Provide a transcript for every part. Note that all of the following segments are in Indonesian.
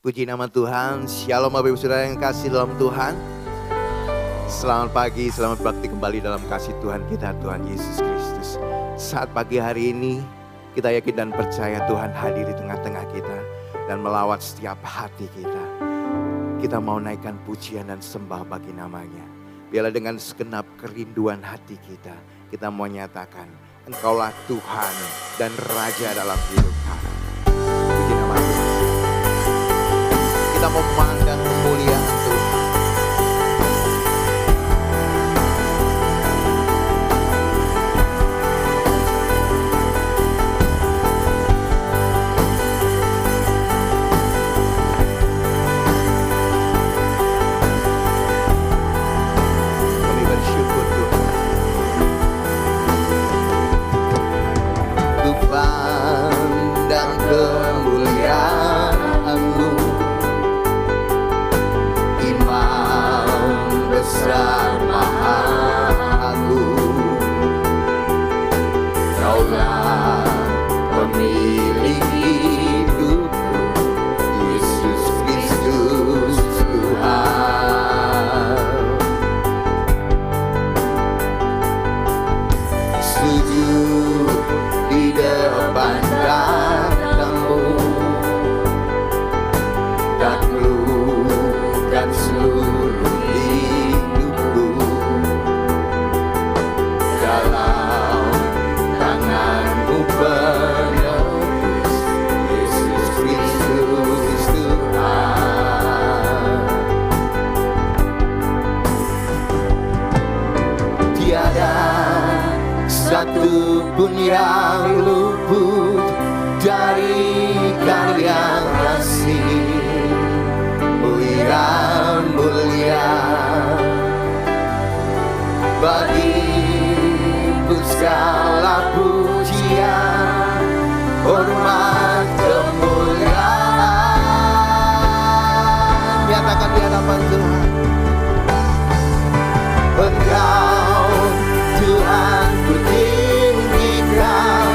Puji nama Tuhan. Shalom Bapak Ibu Saudara yang kasih dalam Tuhan. Selamat pagi, selamat beraktif kembali dalam kasih Tuhan kita, Tuhan Yesus Kristus. Saat pagi hari ini kita yakin dan percaya Tuhan hadir di tengah-tengah kita dan melawat setiap hati kita. Kita mau naikkan pujian dan sembah bagi namanya. Biarlah dengan segenap kerinduan hati kita mau nyatakan Engkaulah Tuhan dan Raja dalam hidup kami. Puji nama Tuhan. Kita mau memandang kemuliaan Tuhan. Kami bersyukur Tuhan. Ku pandang kemuliaan-Mu, besar maha agung. Kaulah pemilik hidupku, Yesus Kristus Tuhan. Sujud di depan tahta-Mu, taklukkan seluruh penebus, Yesus Kristus Tuhan. Tiada satu pun yang luput dari karya kasih-Mu yang mulia. Bagi-Mu segala pujian, hormat, kemuliaan. Nyatakan di hadapan Tuhan. Engkau Tuhan ku tinggikan,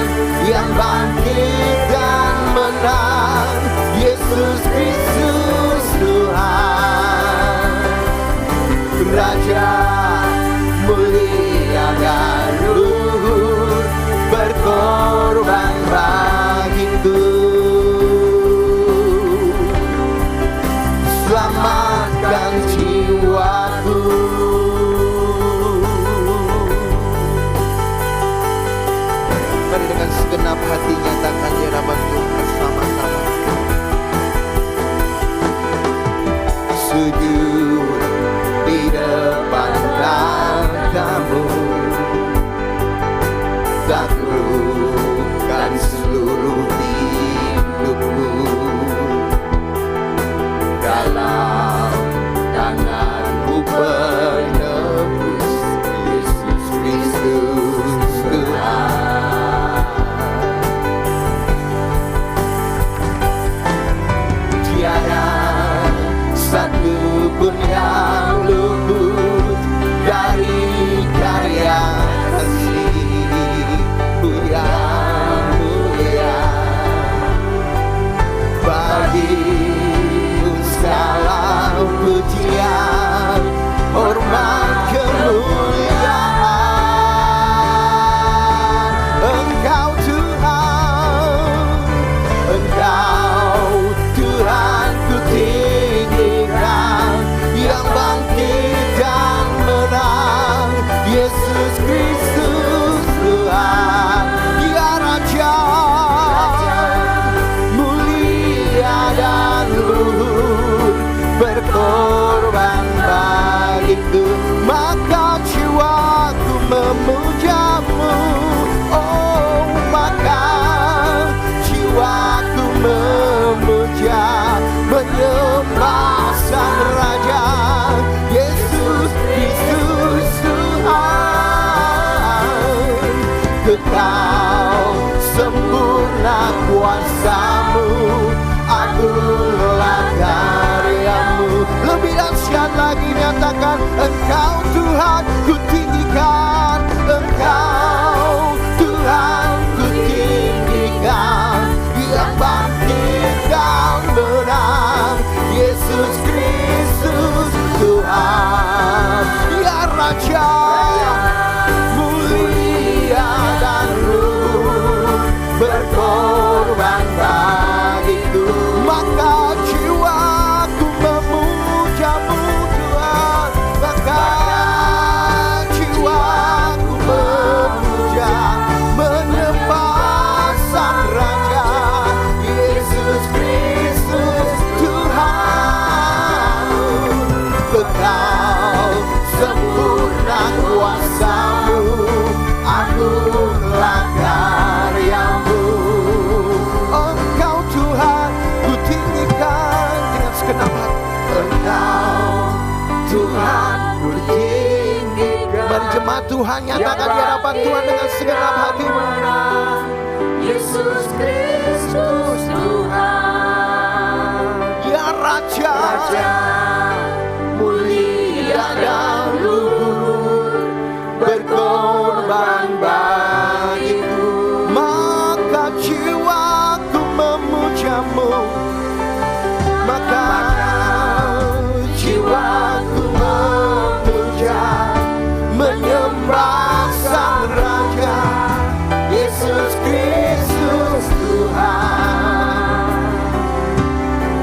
yang bangkit dan menang, Yesus Kristus Tuhan. Raja mulia dan luhur, berkorban bagiku. Selamatkan jiwaku. Mari dengan segenap hati nyatakan di hadapan Tuhan bersama-sama. Sujud di depan tahta-Mu, taklukkan seluruh hidupku. Dalam tangan-Mu penebus, Yesus Kristus Tuhan. Tiada satu pun yang luput dari karya kasih-Mu yang mulia. Bagi-Mu segala pujian, hormat, kemuliaan. Engkau Tuhan, Engkau Tuhan ku tinggikan, yang bangkit dan menang, Yesus Kristus Tuhan. Ya Raja mulia dan luhur, berkorban bagiku. Maka jiwaku memuja-Mu, oh maka jiwaku memuja, menyembah Sang Raja, Yesus Kristus Tuhan. Kekal sempurna kuasa-Mu, agunglah karya-Mu. Lebih dahsyat lagi nyatakan Engkau Tuhan ku tinggikan, Engkau Tuhan ku tinggikan, yang bangkit dan menang, Yesus Kristus Tuhan. Ya Raja mulia dan luhur, berkorban bagiku. Maka jiwaku memuja-Mu Tuhan, maka jiwaku memuja, menyembah Sang Raja Yesus Kristus Tuhan. Kekal sempurna kuasa-Mu, agunglah karya-Mu. Engkau Tuhan ku tinggikan dengan segenap hati. Engkau Tuhan ku tinggikan. Mari jemaat Tuhan nyatakan di hadapan Tuhan dengan segenap hatimu. Yesus Kristus Tuhan. Ya Raja, Raja mulia dan luhur, berkorban bagiku. maka jiwaku memuja-Mu, maka jiwaku memuja, menyembah Sang Raja Yesus Kristus Tuhan.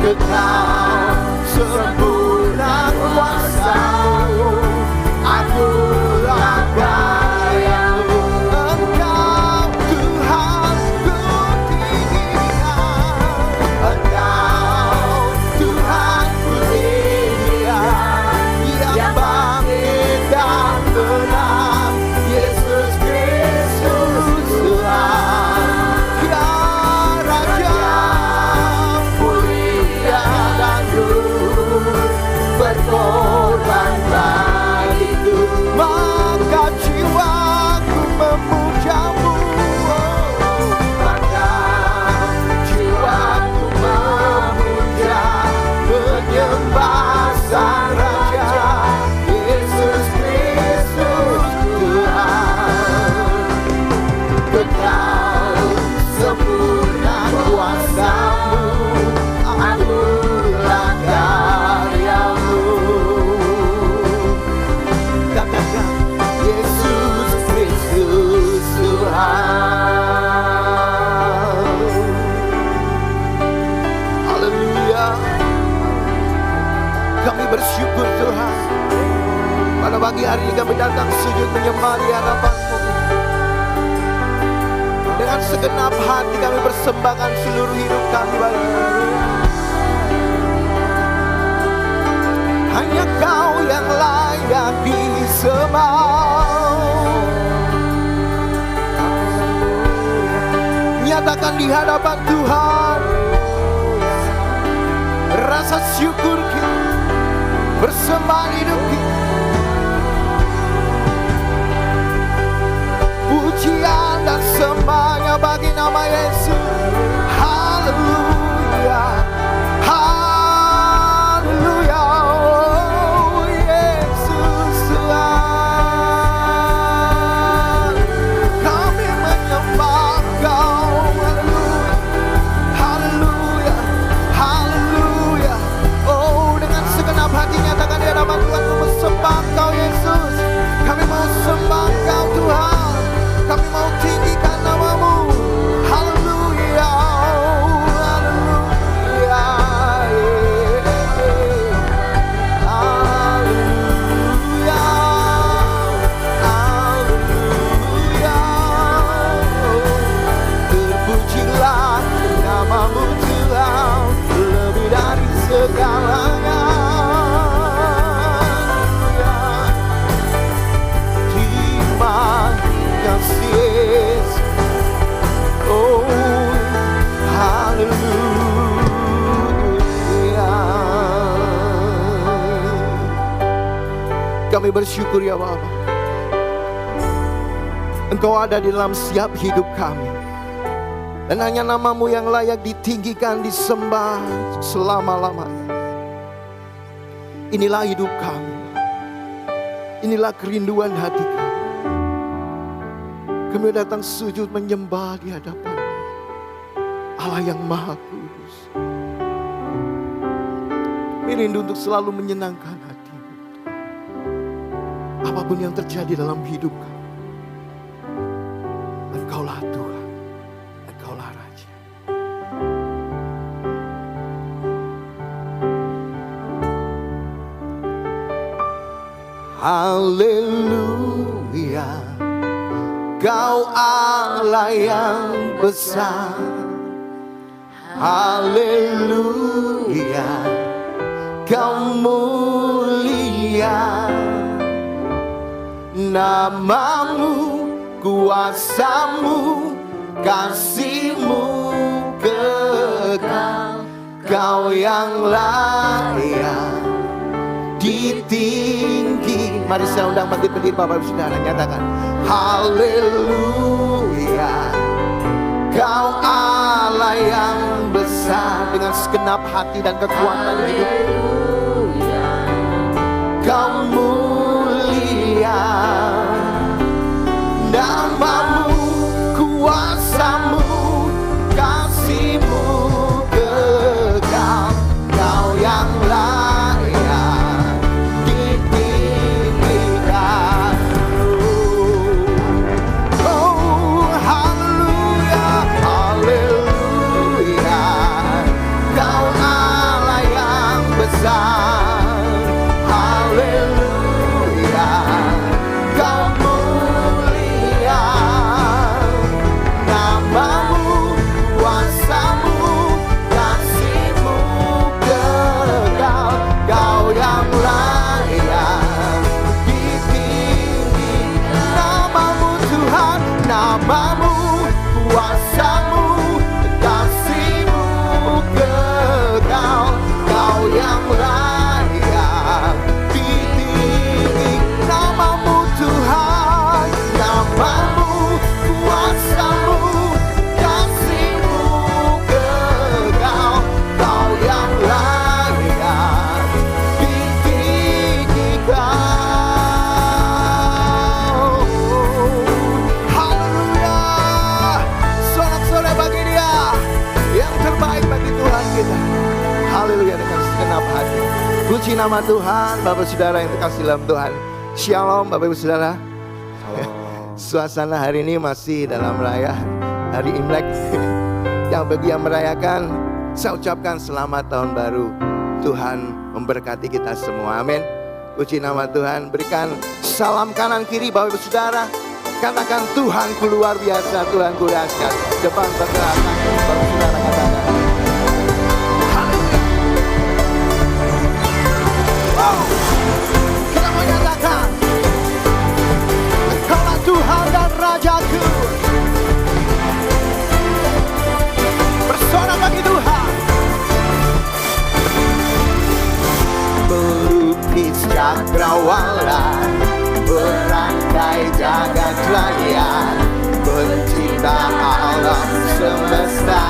Kekal sempurna kuasa-Mu, agunglah karya-Mu. Engkau Tuhan ku tinggikan, Engkau Tuhan ku tinggikan, yang bangkit dan menang, Yesus Kristus Tuhan. Ya Raja mulia dan luhur, berkorban bagiku. Maka jiwaku memuja-Mu, maka jiwaku memuja, menyembah Sang Raja Yesus Kristus Tuhan. Kekal sempurna kuasa-Mu, agunglah karya-Mu. Katakan Yesus Kristus Tuhan. Haleluya. Kami bersyukur Tuhan, pada pagi hari ini kami datang sujud menyembah di hadapan-Mu. Dengan segenap hati kami persembahkan seluruh hidup kami bagi-Mu. Hanya Kau yang layak disembah. Nyatakan di hadapan Tuhan rasa syukur kita, persembahan hidup kita, pujian dan sembahnya bagi nama Yesus. Haleluya, haleluya, oh Yesus Tuhan. Kami menyembah Kau, haleluya, haleluya. Oh, dengan segenap hati nyatakan di hadapan Tuhan, kami sembah Kau Yesus. Kami mau sembah Kau Tuhan, kami mau tinggikan nama-Mu. Haleluya, haleluya, haleluya, haleluya. Terpujilah nama-Mu Tuhan, lebih dari segalanya. Terima kasih. Oh, haleluya. Kami bersyukur ya Bapa, Engkau ada di dalam setiap hidup kami. Dan hanya nama-Mu yang layak ditinggikan, disembah selama-lamanya. Inilah hidup kami, inilah kerinduan hati kami. Kami datang sujud menyembah di hadapan Allah yang Maha Kudus. Kami rindu untuk selalu menyenangkan hati-Mu. Apapun yang terjadi dalam hidup kami, Engkaulah Tuhan, Engkaulah Raja. Haleluya, Kau Allah yang besar. Haleluya, Kau mulia. Namamu, kuasa-Mu, kasih-Mu kekal. Kau yang layak ditinggi. Mari saya undang bangkit berdiri Bapak Ibu Saudara, nyatakan haleluya, Kau Allah yang besar. Dengan segenap hati dan kekuatan hidup, Kau mulia. Namamu, kuasa-Mu, kasih-Mu kekal. Kau yang layak ditinggikan. Oh, haleluya, haleluya, Kau Allah yang besar. Haleluya, Kau mulia. Namamu, kuasa-Mu, kasih-Mu kekal. Kau yang layak ditinggikan. Namamu Tuhan, namamu, kuasa-Mu, kasih-Mu kekal. Kau yang layak ditinggikan. Namamu Tuhan, namamu, kuasa-Mu, kasih-Mu kekal. Kau yang layak ditinggikan. Haleluya, sorak-sorai bagi Dia yang terbaik bagi Tuhan kita. Haleluya, dengan segenap hati puji nama Tuhan. Bapak Saudara yang terkasih dalam Tuhan, Shalom Bapak Ibu Saudara. Suasana hari ini masih dalam perayaan hari Imlek. Yang bagi yang merayakan, saya ucapkan selamat tahun baru. Tuhan memberkati kita semua, amin. Puji nama Tuhan. Berikan salam kanan kiri Bapak Ibu Saudara. Katakan Tuhanku luar biasa, Tuhanku dahsyat. Depan bergerak Bapak Ibu Saudara, katakan haleluya. Wow, kita menyatakan Engkaulah Tuhan dan Rajaku. Bersorak bagi Tuhan. Pelukis cakrawala, berangkai jagat raya, pencipta alam semesta,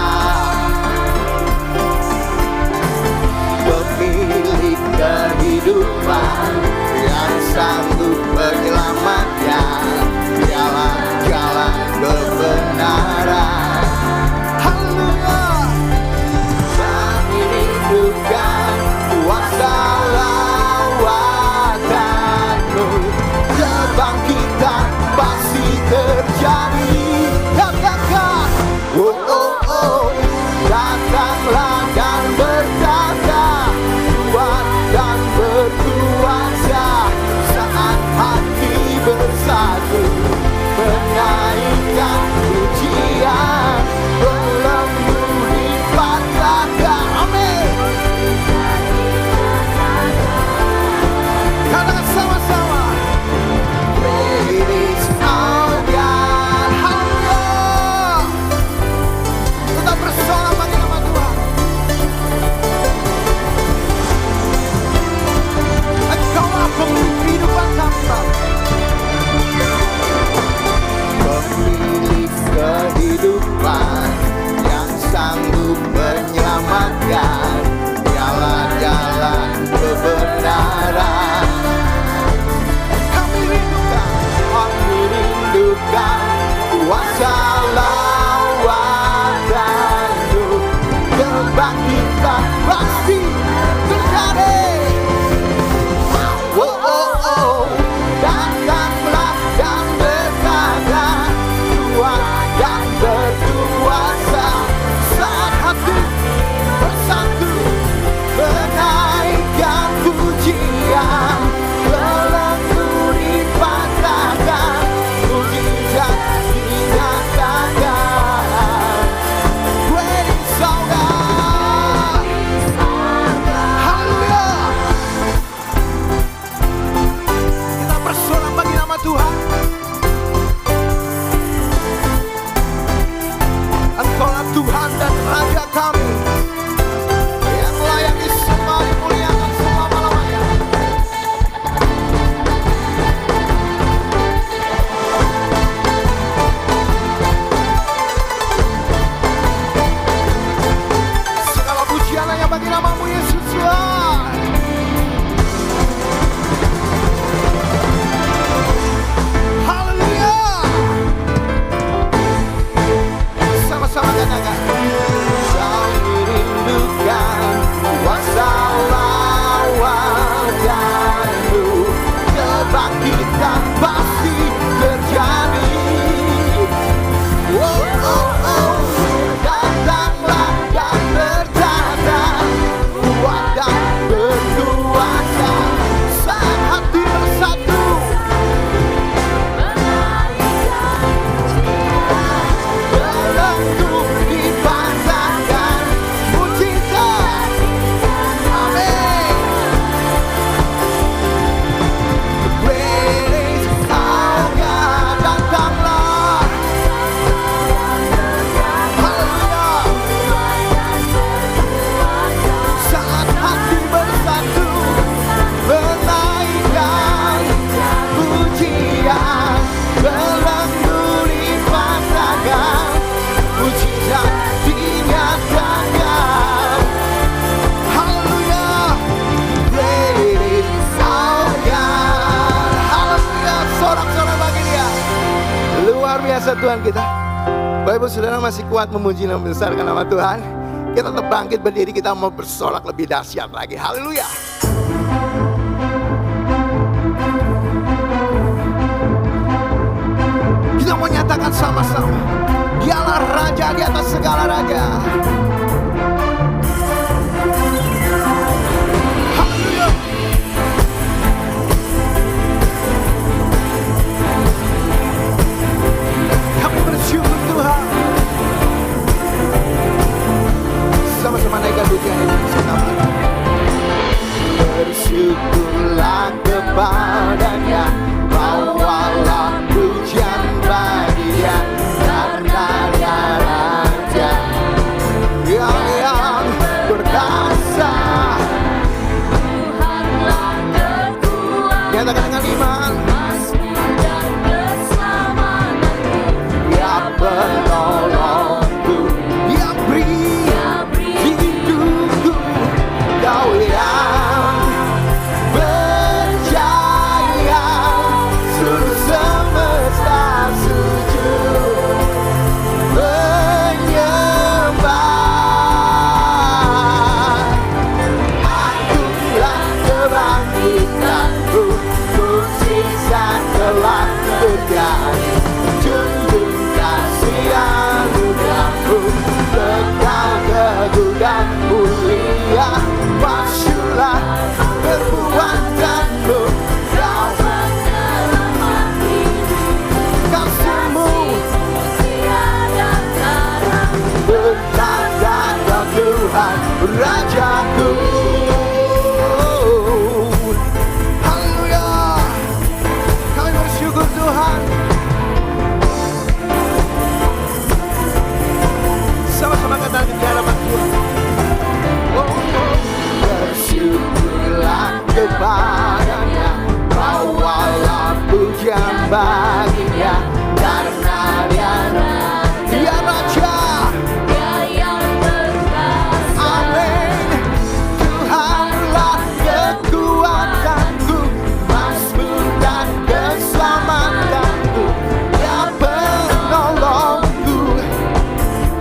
pemilik kehidupan yang sanggup menyelamatkan, jalan-jalan kebenaran. Haleluya, menghidupkan kuasa lawatanmu, kebangkitan pasti terjadi. Katakan, oh oh oh, Tuhan kita. Bapak Ibu Saudara masih kuat memuji dan membesarkan nama Tuhan. Kita tetap bangkit berdiri, kita mau bersorak lebih dahsyat lagi. Haleluya. Kita mau nyatakan sama-sama, Dialah Raja di atas segala raja. Haleluya. Kami bersyukur Tuhan. Sama-sama naikkan pujian ini bersama. Bersyukurlah kepadanya, bawalah pujian bagi Dia, karena Dia Raja yang berkuasa. Tuhanlah kekuatan, Nyatakan dengan iman, Mazmur dan keselamatanku. Dia penolongku, Dia beri hidupku. Kau yang berjaya, seluruh semesta sujud menyembah. Akulah kebangkitanku, mukjizat telah terjadi. Junjung kasih anugerahmu, kekal kegudan mulia. Masyurlah perbuatanmu, Kau Penyelamat hidupku, kasihmu tiada tara. bertanda Kau Tuhan Rajaku. Haleluya. Kami bersyukur Tuhan. Sama-sama katakan di hadapan Tuhan. Bersyukurlah kepadanya, bawalah pujian bagi-Nya, karena Dia Raja. Dia yang berkuasa, Amin. Tuhanlah kekuatanku, Mazmur dan keselamatanku. Dia penolongku,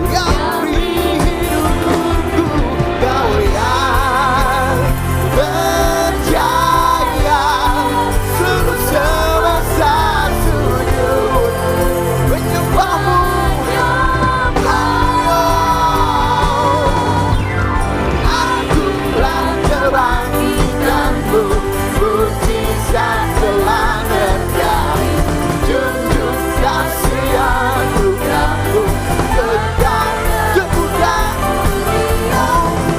Dia beri hidupku. Kau yang berjaya, seluruh semesta sujud menyembahmu. Akulah kebangkitanmu, mukjizat telah terjadi. Junjung kasih anugerahmu, kekal kemuliaan.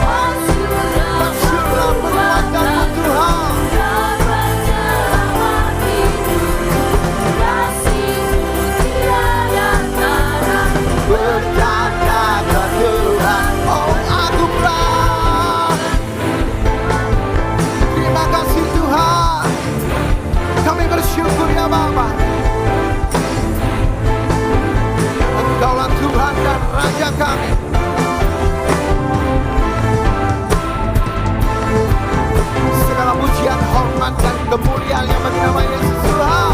Masyurlah perbuatanmu Tuhan. dan penyelamat hidupku, kasih-Mu tiada tara. Berkata Tuhan, oh aku berang. Terima kasih Tuhan. Kami bersyukur ya Bapa. Engkaulah Tuhan dan Raja kami. Segala pujian, hormat dan kemuliaan yang bagi nama Yesus Tuhan.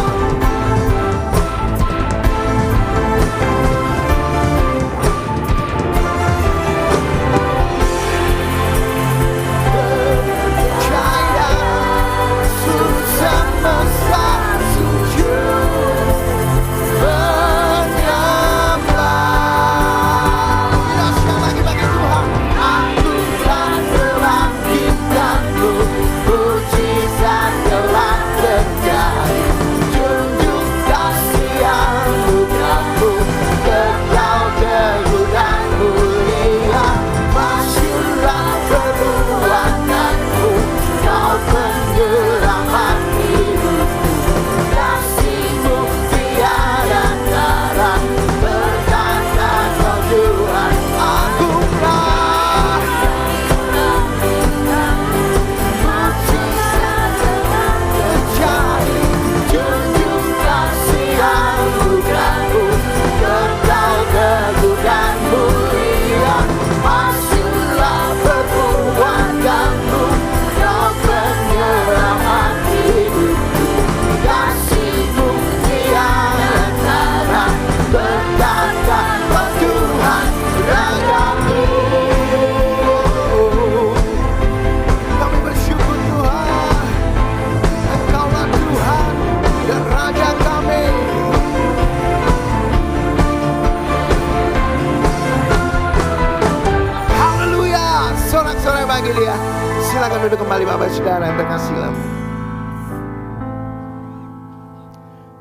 Percaya seluruh semesta sujud menyembah. Dahsyat lagi bagi Tuhan. Akulah kebangkitanku, mukjizat telah terjadi. Silakan duduk kembali Bapak Saudara yang terkasih dalam.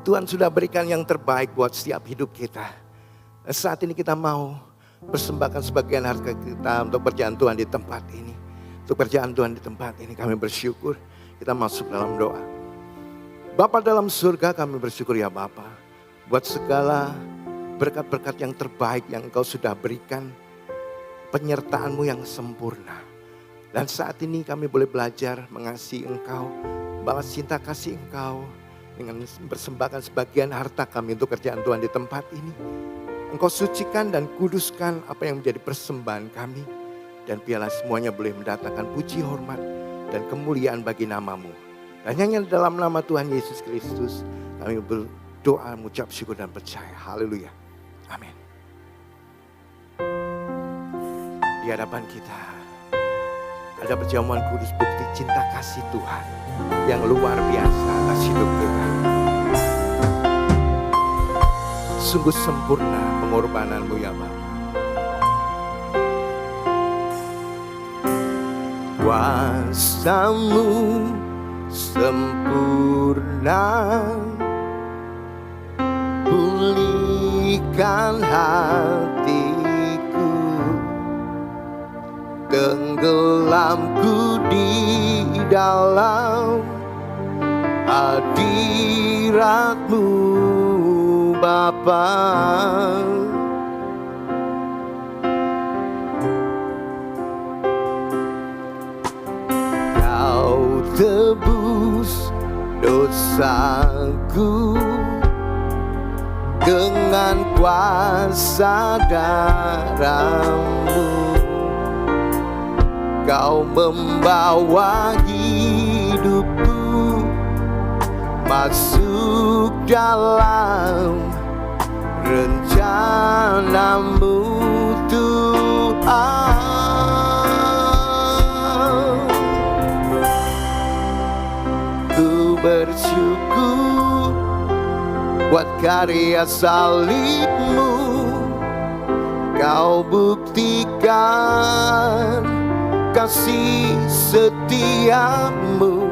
Tuhan sudah berikan yang terbaik buat setiap hidup kita. Dan saat ini kita mau persembahkan sebagian harta kita untuk pekerjaan Tuhan di tempat ini. Untuk pekerjaan Tuhan di tempat ini kami bersyukur. Kita masuk dalam doa. Bapa dalam surga, kami bersyukur ya Bapa, buat segala berkat-berkat yang terbaik yang Engkau sudah berikan, penyertaan-Mu yang sempurna. Dan saat ini kami boleh belajar mengasihi Engkau, balas cinta kasih Engkau, dengan persembahkan sebagian harta kami untuk kerjaan Tuhan di tempat ini. Engkau sucikan dan kuduskan apa yang menjadi persembahan kami. Dan biarlah semuanya boleh mendatangkan puji, hormat, dan kemuliaan bagi nama-Mu. Dan hanya dalam nama Tuhan Yesus Kristus kami berdoa, mengucap syukur dan percaya. Haleluya. Amin. Di hadapan kita ada perjamuan kudus, bukti cinta kasih Tuhan yang luar biasa atas hidup kita. Sungguh sempurna pengorbanan-Mu ya Bapa. Kuasa-Mu sempurna, pulihkan hatiku, tenggelamku di dalam hadirat-Mu Bapa. Kau tebus dosaku dengan kuasa darah-Mu. Kau membawa hidupku masuk dalam rencana-Mu Tuhan. Ku bersyukur buat karya salib-Mu. Kau buktikan kasih setia-Mu.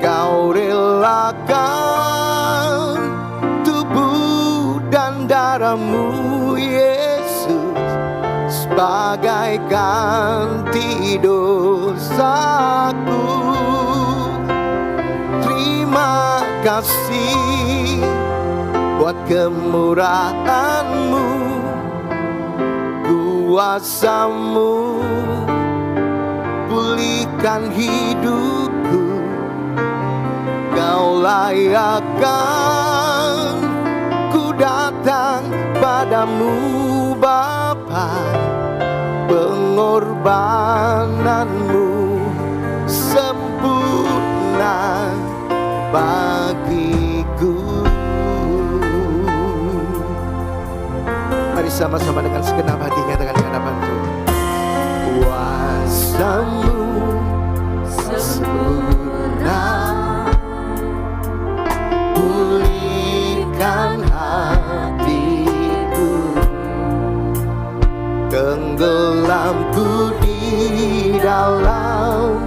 Kau relakan tubuh dan darah-Mu Yesus sebagai ganti dosaku. Terima kasih buat kemurahan-Mu, kuasa-Mu pulihkan hidupku. Kau layakkan ku datang padamu Bapa. Pengorbanan-Mu sempurna bagiku. Mari sama-sama dengan segenap hatinya dengan hadapan Tuhan. Kuasa-Mu sempurna, pulihkan hatiku, tenggelamku di dalam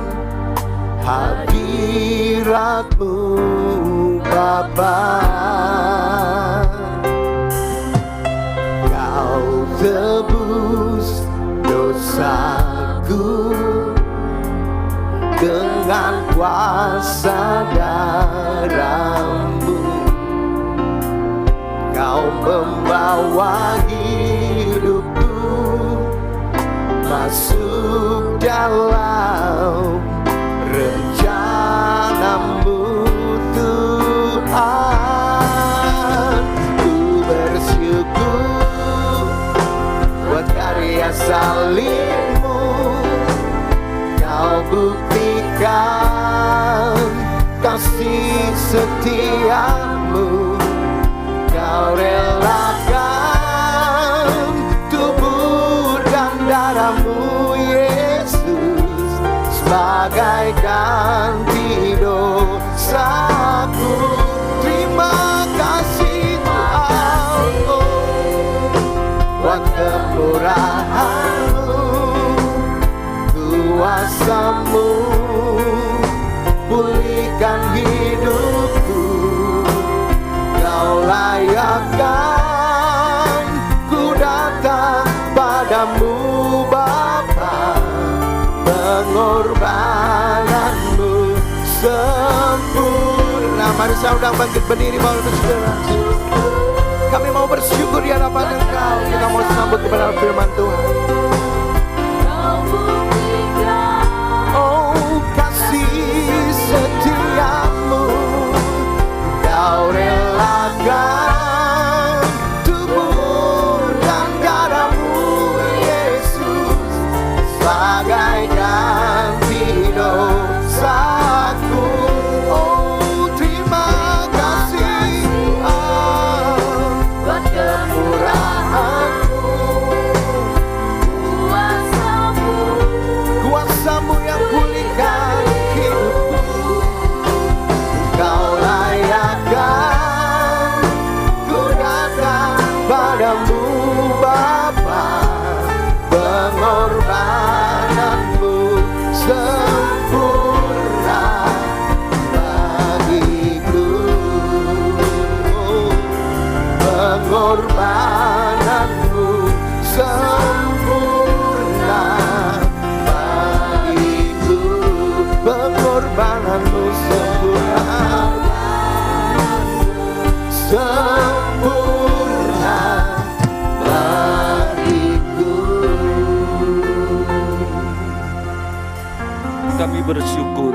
hadirat-Mu Bapa. Kau tebus dosaku dengan kuasa darah-Mu. Kau membawa hidupku masuk dalam rencana-Mu Tuhan. Ku bersyukur buat karya salib-Mu. Kau buktikan kasih setia-Mu. Kau relakan tubuh dan darah-Mu Yesus sebagai ganti dosaku. Terima kasih Tuhan buat kemurahan-Mu, kuasa-Mu sempurna. Mari saudara bangkit berdiri, mau bersaudara. Kami mau bersyukur di hadapan Engkau. Kita mau sambut kepada firman Tuhan. Kau buktikan Oh, kasih setiamu, Kau relakan tubuh dan darahmu, Yesus, sebagai ganti dosaku. Oh, terima kasih buat kemurahan-Mu, kuasa-Mu. kuasa-Mu yang pulihkan hidupku. Kau layakkan, ku datang padamu Bapa, pengorbananmu sempurna bagiku. Pengorbananmu sempurna bagiku. Pengorbananmu sempurna bagiku. Kami bersyukur